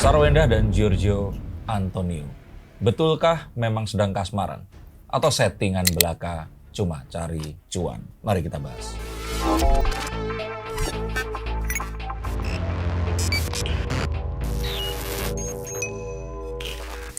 Sarwenda dan Giorgio Antonio, betulkah memang sedang kasmaran? Atau settingan belaka cuma cari cuan? Mari kita bahas.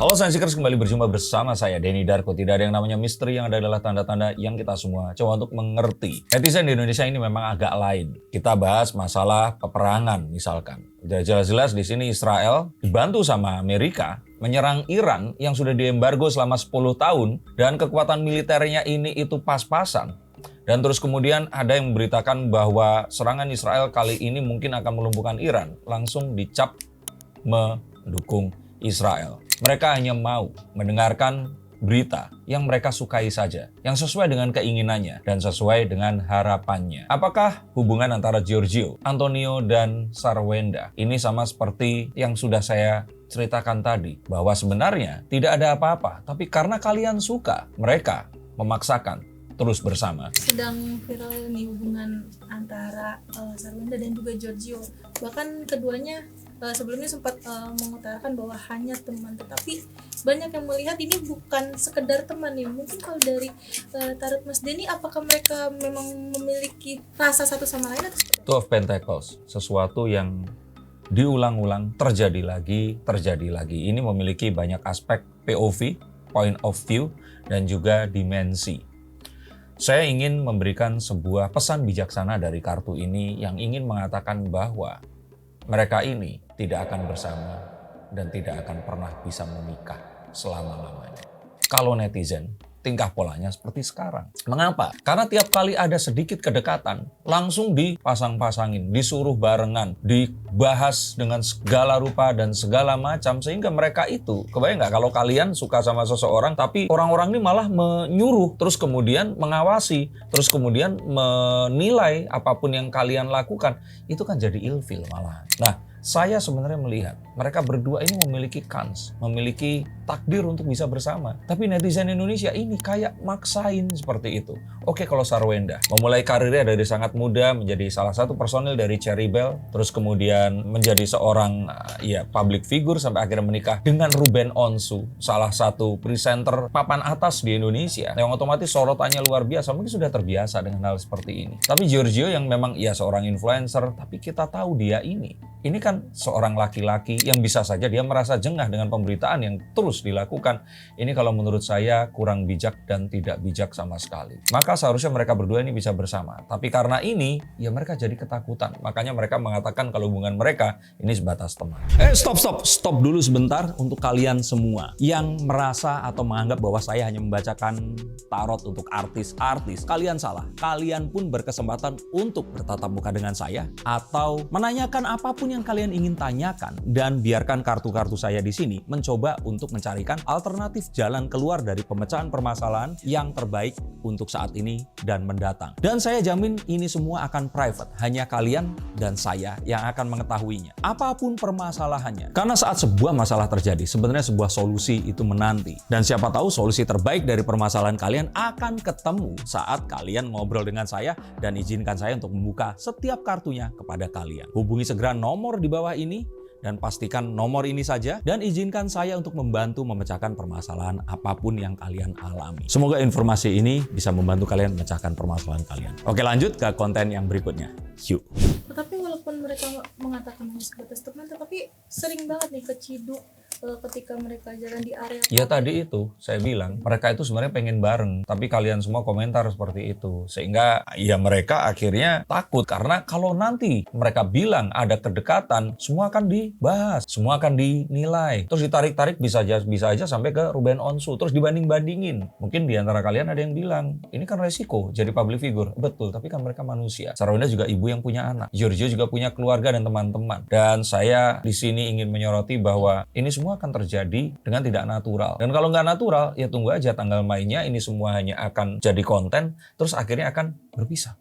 Halo Science-Seekers, kembali berjumpa bersama saya Denny Darko. Tidak ada yang namanya misteri, yang ada adalah tanda-tanda yang kita semua coba untuk mengerti. Netizen di Indonesia ini memang agak lain. Kita bahas masalah peperangan misalkan. Jelas-jelas di sini Israel dibantu sama Amerika menyerang Iran yang sudah diembargo selama 10 tahun dan kekuatan militernya ini itu pas-pasan. Dan terus kemudian ada yang memberitakan bahwa serangan Israel kali ini mungkin akan melumpuhkan Iran. Langsung dicap mendukung Israel. Mereka hanya mau mendengarkan berita yang mereka sukai saja, yang sesuai dengan keinginannya dan sesuai dengan harapannya. Apakah hubungan antara Giorgio Antonio dan Sarwenda ini sama seperti yang sudah saya ceritakan tadi, bahwa sebenarnya tidak ada apa-apa, tapi karena kalian suka, mereka memaksakan terus bersama. Sedang viral nih hubungan antara Sarwenda dan juga Giorgio. Bahkan keduanya sebelumnya sempat mengutarakan bahwa hanya teman, tetapi banyak yang melihat ini bukan sekedar teman nih. Mungkin kalau dari tarot Mas Denny, apakah mereka memang memiliki rasa satu sama lain atau seperti apa? Two of Pentacles, sesuatu yang diulang-ulang, terjadi lagi. Ini memiliki banyak aspek POV, point of view, dan juga dimensi. Saya ingin memberikan sebuah pesan bijaksana dari kartu ini yang ingin mengatakan bahwa mereka ini tidak akan bersama dan tidak akan pernah bisa menikah selama-lamanya. Kalau netizen, tingkah polanya seperti sekarang. Mengapa? Karena tiap kali ada sedikit kedekatan, langsung dipasang-pasangin, disuruh barengan, dibahas dengan segala rupa dan segala macam, sehingga mereka itu, kebayang nggak kalau kalian suka sama seseorang, tapi orang-orang ini malah menyuruh, terus kemudian mengawasi, terus kemudian menilai apapun yang kalian lakukan, itu kan jadi ilfil malah. Nah, saya sebenarnya melihat mereka berdua ini memiliki kans, memiliki takdir untuk bisa bersama. Tapi netizen Indonesia ini kayak maksain seperti itu. Oke, kalau Sarwenda memulai karirnya dari sangat muda, menjadi salah satu personil dari Cherry Bell, terus kemudian menjadi seorang public figure sampai akhirnya menikah dengan Ruben Onsu, salah satu presenter papan atas di Indonesia, yang otomatis sorotannya luar biasa. Mungkin sudah terbiasa dengan hal seperti ini. Tapi Giorgio yang memang seorang influencer, tapi kita tahu dia ini kan seorang laki-laki yang bisa saja dia merasa jengah dengan pemberitaan yang terus dilakukan. Ini kalau menurut saya kurang bijak dan tidak bijak sama sekali. Maka seharusnya mereka berdua ini bisa bersama. Tapi karena ini, mereka jadi ketakutan. Makanya mereka mengatakan kalau hubungan mereka ini sebatas teman. Stop dulu sebentar untuk kalian semua yang merasa atau menganggap bahwa saya hanya membacakan tarot untuk artis-artis. Kalian salah. Kalian pun berkesempatan untuk bertatap muka dengan saya atau menanyakan apapun yang kalian ingin tanyakan, dan biarkan kartu-kartu saya di sini mencoba untuk mencarikan alternatif jalan keluar dari pemecahan permasalahan yang terbaik untuk saat ini dan mendatang. Dan saya jamin ini semua akan private, hanya kalian dan saya yang akan mengetahuinya. Apapun permasalahannya. Karena saat sebuah masalah terjadi, sebenarnya sebuah solusi itu menanti. Dan siapa tahu solusi terbaik dari permasalahan kalian akan ketemu saat kalian ngobrol dengan saya, dan izinkan saya untuk membuka setiap kartunya kepada kalian. Hubungi segera nomor di bawah ini dan pastikan nomor ini saja, dan izinkan saya untuk membantu memecahkan permasalahan apapun yang kalian alami. Semoga informasi ini bisa membantu kalian memecahkan permasalahan kalian. Oke, lanjut ke konten yang berikutnya. Yuk. Tetapi walaupun mereka mengatakan hanya sebatas teman, tetapi sering banget nih keciduk ketika mereka jalan di area. Ya tadi itu saya bilang mereka itu sebenarnya pengen bareng, tapi kalian semua komentar seperti itu, sehingga mereka akhirnya takut. Karena kalau nanti mereka bilang ada kedekatan, semua akan dibahas, semua akan dinilai, terus ditarik-tarik bisa aja sampai ke Ruben Onsu, terus dibanding-bandingin. Mungkin di antara kalian ada yang bilang ini kan resiko jadi public figure. Betul, tapi kan mereka manusia. Sarwenda juga ibu yang punya anak, Giorgio juga punya keluarga dan teman-teman. Dan saya di sini ingin menyoroti bahwa ini semua akan terjadi dengan tidak natural. Dan kalau nggak natural, tunggu aja tanggal mainnya, ini semua hanya akan jadi konten, terus akhirnya akan berpisah.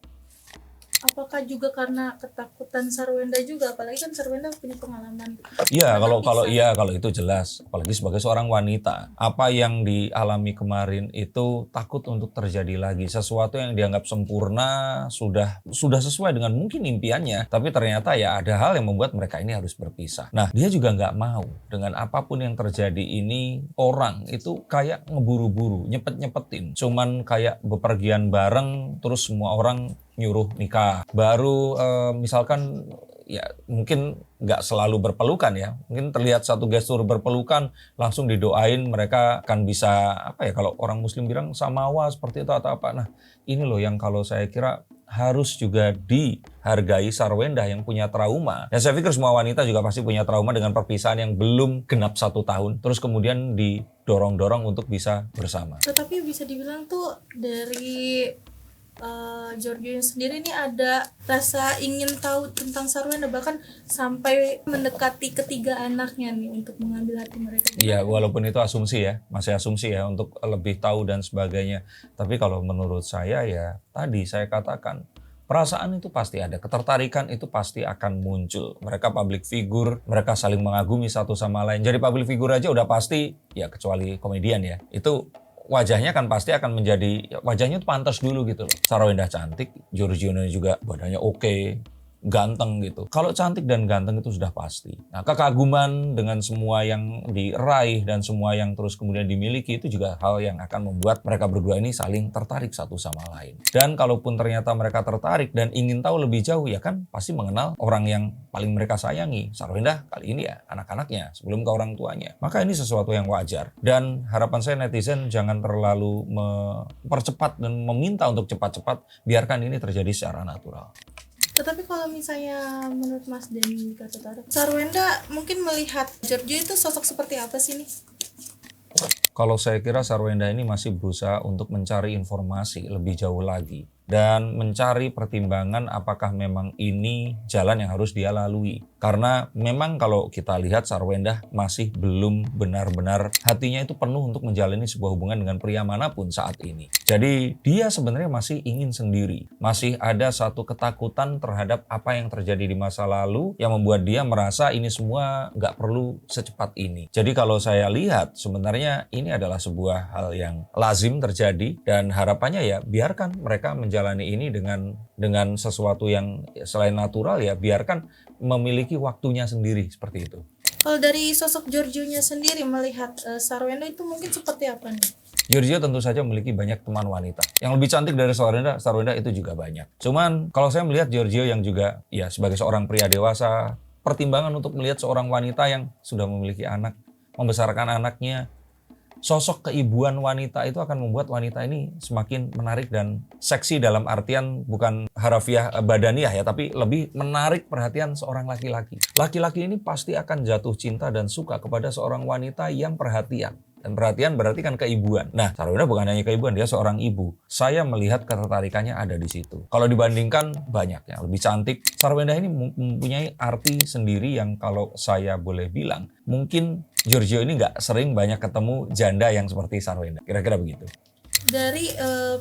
apakah juga karena ketakutan Sarwenda juga, apalagi kan Sarwenda punya pengalaman. Iya, Anak bisa. kalau itu jelas, apalagi sebagai seorang wanita, apa yang dialami kemarin itu takut untuk terjadi lagi. Sesuatu yang dianggap sempurna sudah sesuai dengan mungkin impiannya, tapi ternyata ya ada hal yang membuat mereka ini harus berpisah. Nah, dia juga nggak mau dengan apapun yang terjadi ini, orang itu kayak ngeburu-buru, nyepet-nyepetin, cuman kayak bepergian bareng, terus semua orang nyuruh nikah. Baru misalkan ya mungkin nggak selalu berpelukan ya, mungkin terlihat satu gestur berpelukan langsung didoain mereka akan bisa apa ya, kalau orang muslim bilang samawa seperti itu atau apa. Nah ini loh yang kalau saya kira harus juga dihargai Sarwenda yang punya trauma. Dan saya pikir semua wanita juga pasti punya trauma dengan perpisahan yang belum genap 1 tahun, terus kemudian didorong-dorong untuk bisa bersama. Tetapi bisa dibilang tuh dari Giorgio sendiri ini ada rasa ingin tahu tentang Sarwenda, bahkan sampai mendekati ketiga anaknya nih untuk mengambil hati mereka. Iya, walaupun itu asumsi ya, masih asumsi ya untuk lebih tahu dan sebagainya. Tapi kalau menurut saya ya tadi saya katakan, perasaan itu pasti ada, ketertarikan itu pasti akan muncul. Mereka public figure, mereka saling mengagumi satu sama lain. Jadi public figure aja udah pasti, ya kecuali komedian ya, itu wajahnya kan pasti akan menjadi, wajahnya tuh pantas dulu gitu loh. Sarwenda cantik, Giorgio juga badannya oke, ganteng gitu. Kalau cantik dan ganteng itu sudah pasti. Nah, kekaguman dengan semua yang diraih dan semua yang terus kemudian dimiliki itu juga hal yang akan membuat mereka berdua ini saling tertarik satu sama lain. Dan kalaupun ternyata mereka tertarik dan ingin tahu lebih jauh, ya kan pasti mengenal orang yang paling mereka sayangi. Sarwenda kali ini ya anak-anaknya sebelum ke orang tuanya. Maka ini sesuatu yang wajar. Dan harapan saya netizen jangan terlalu mempercepat dan meminta untuk cepat-cepat. Biarkan ini terjadi secara natural. Tetapi kalau misalnya menurut Mas Denny Gatotaro, Sarwenda mungkin melihat Giorgio itu sosok seperti apa sih nih? Kalau saya kira Sarwenda ini masih berusaha untuk mencari informasi lebih jauh lagi dan mencari pertimbangan apakah memang ini jalan yang harus dia lalui. Karena memang kalau kita lihat Sarwenda masih belum benar-benar hatinya itu penuh untuk menjalani sebuah hubungan dengan pria manapun saat ini. Jadi dia sebenarnya masih ingin sendiri. Masih ada satu ketakutan terhadap apa yang terjadi di masa lalu yang membuat dia merasa ini semua nggak perlu secepat ini. Jadi kalau saya lihat sebenarnya ini adalah sebuah hal yang lazim terjadi dan harapannya ya biarkan mereka menjalani ini dengan sesuatu yang selain natural, ya biarkan memiliki waktunya sendiri seperti itu. Kalau dari sosok Giorgio-nya sendiri melihat Sarwenda itu mungkin seperti apa nih? Giorgio tentu saja memiliki banyak teman wanita. Yang lebih cantik dari Sarwenda itu juga banyak. Cuman kalau saya melihat Giorgio yang juga ya sebagai seorang pria dewasa, pertimbangan untuk melihat seorang wanita yang sudah memiliki anak, membesarkan anaknya, sosok keibuan wanita itu akan membuat wanita ini semakin menarik dan seksi dalam artian bukan harafiah badaniah ya, tapi lebih menarik perhatian seorang laki-laki. Laki-laki ini pasti akan jatuh cinta dan suka kepada seorang wanita yang perhatian. Dan perhatian berarti kan keibuan. Nah, Sarwenda bukan hanya keibuan, dia seorang ibu. Saya melihat ketertarikannya ada di situ. Kalau dibandingkan banyak yang lebih cantik, Sarwenda ini mempunyai arti sendiri yang kalau saya boleh bilang, mungkin Giorgio ini nggak sering banyak ketemu janda yang seperti Sarwenda. Kira-kira begitu. Dari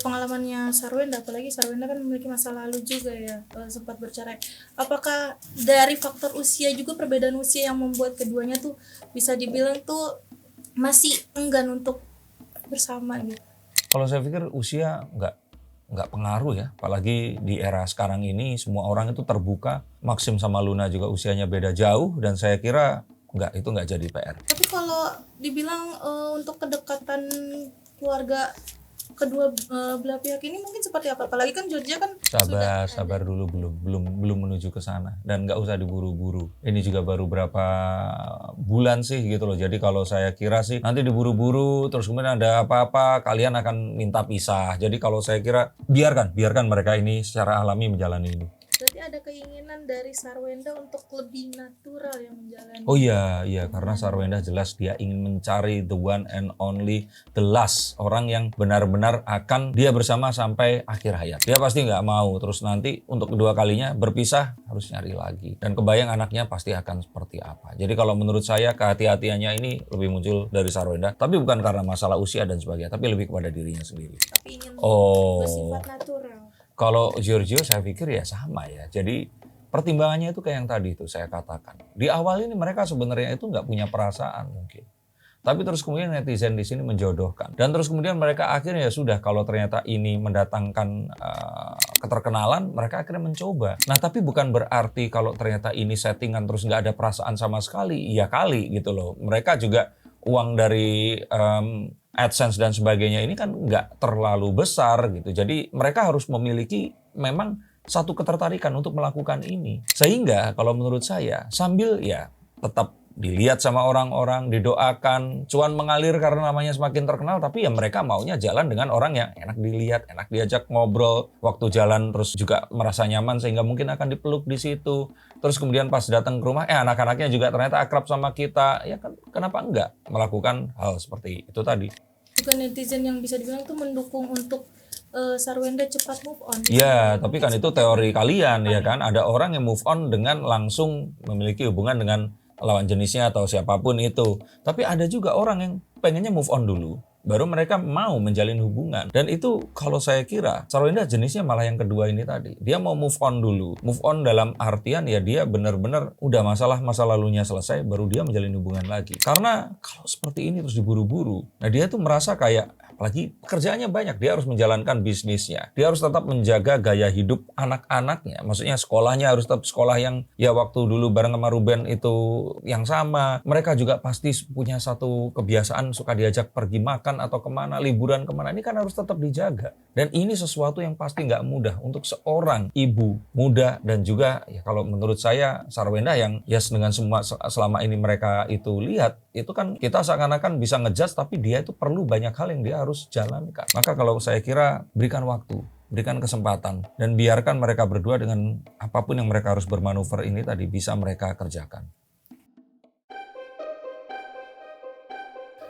pengalamannya Sarwenda, apalagi Sarwenda kan memiliki masa lalu juga ya, sempat bercerai. Apakah dari faktor usia juga, perbedaan usia yang membuat keduanya tuh bisa dibilang tuh masih enggan untuk bersama gitu? Kalau saya pikir usia nggak pengaruh ya, apalagi di era sekarang ini semua orang itu terbuka. Maxim sama Luna juga usianya beda jauh dan saya kira itu nggak jadi PR. Tapi kalau dibilang untuk kedekatan keluarga kedua belah pihak ini mungkin seperti apa? Apalagi kan Giorgio kan Sabar dulu, belum menuju ke sana dan nggak usah diburu-buru. Ini juga baru berapa bulan sih gitu loh. Jadi kalau saya kira sih nanti diburu-buru terus kemudian ada apa-apa kalian akan minta pisah. Jadi kalau saya kira biarkan mereka ini secara alami menjalani ini. Berarti ada keinginan dari Sarwenda untuk lebih natural yang menjalani. Oh iya, karena Sarwenda jelas dia ingin mencari the one and only, the last, orang yang benar-benar akan dia bersama sampai akhir hayat. Dia pasti nggak mau terus nanti untuk kedua kalinya berpisah harus nyari lagi. Dan kebayang anaknya pasti akan seperti apa. Jadi kalau menurut saya kehati-hatiannya ini lebih muncul dari Sarwenda, tapi bukan karena masalah usia dan sebagainya, tapi lebih kepada dirinya sendiri. Tapi ingin bersifat natural. Kalau Giorgio saya pikir ya sama ya. Jadi pertimbangannya itu kayak yang tadi itu saya katakan. Di awal ini mereka sebenarnya itu nggak punya perasaan mungkin. Tapi terus kemudian netizen di sini menjodohkan. Dan terus kemudian mereka akhirnya ya sudah, kalau ternyata ini mendatangkan keterkenalan, mereka akhirnya mencoba. Nah tapi bukan berarti kalau ternyata ini settingan terus nggak ada perasaan sama sekali. Iya kali gitu loh. Mereka juga uang dari AdSense dan sebagainya ini kan nggak terlalu besar gitu. Jadi mereka harus memiliki memang satu ketertarikan untuk melakukan ini. Sehingga kalau menurut saya sambil ya tetap dilihat sama orang-orang, didoakan, cuan mengalir karena namanya semakin terkenal, tapi ya mereka maunya jalan dengan orang yang enak dilihat, enak diajak ngobrol, waktu jalan terus juga merasa nyaman sehingga mungkin akan dipeluk di situ. Terus kemudian pas datang ke rumah, anak-anaknya juga ternyata akrab sama kita, ya kan kenapa enggak melakukan hal seperti itu tadi. Bukan netizen yang bisa dibilang tuh mendukung untuk Sarwenda cepat move on. Ya, tapi kan itu teori kalian ya kan. Ada orang yang move on dengan langsung memiliki hubungan dengan lawan jenisnya atau siapapun itu. Tapi ada juga orang yang pengennya move on dulu, baru mereka mau menjalin hubungan. Dan itu kalau saya kira Sarwenda jenisnya malah yang kedua ini tadi. Dia mau move on dulu. Move on dalam artian ya dia benar-benar udah masalah masa lalunya selesai, baru dia menjalin hubungan lagi. Karena kalau seperti ini terus diburu-buru, nah dia tuh merasa kayak, apalagi pekerjaannya banyak, dia harus menjalankan bisnisnya. Dia harus tetap menjaga gaya hidup anak-anaknya. Maksudnya sekolahnya harus tetap sekolah yang ya waktu dulu bareng sama Ruben itu yang sama. Mereka juga pasti punya satu kebiasaan suka diajak pergi makan atau kemana, liburan kemana. Ini kan harus tetap dijaga. Dan ini sesuatu yang pasti nggak mudah untuk seorang ibu muda dan juga ya kalau menurut saya Sarwenda yang ya dengan semua selama ini mereka itu lihat, itu kan kita seakan-akan bisa ngejudge tapi dia itu perlu banyak hal yang dia harus jalankan. Maka kalau saya kira berikan waktu, berikan kesempatan dan biarkan mereka berdua dengan apapun yang mereka harus bermanuver ini tadi bisa mereka kerjakan.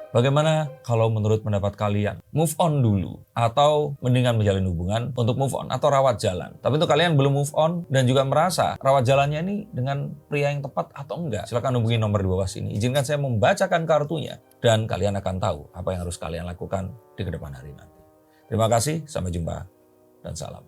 Bagaimana kalau menurut pendapat kalian? Move on dulu atau mendingan menjalin hubungan untuk move on atau rawat jalan? Tapi untuk kalian belum move on dan juga merasa rawat jalannya ini dengan pria yang tepat atau enggak? Silakan hubungi nomor di bawah sini. Izinkan saya membacakan kartunya dan kalian akan tahu apa yang harus kalian lakukan di kedepan hari nanti. Terima kasih, sampai jumpa dan salam.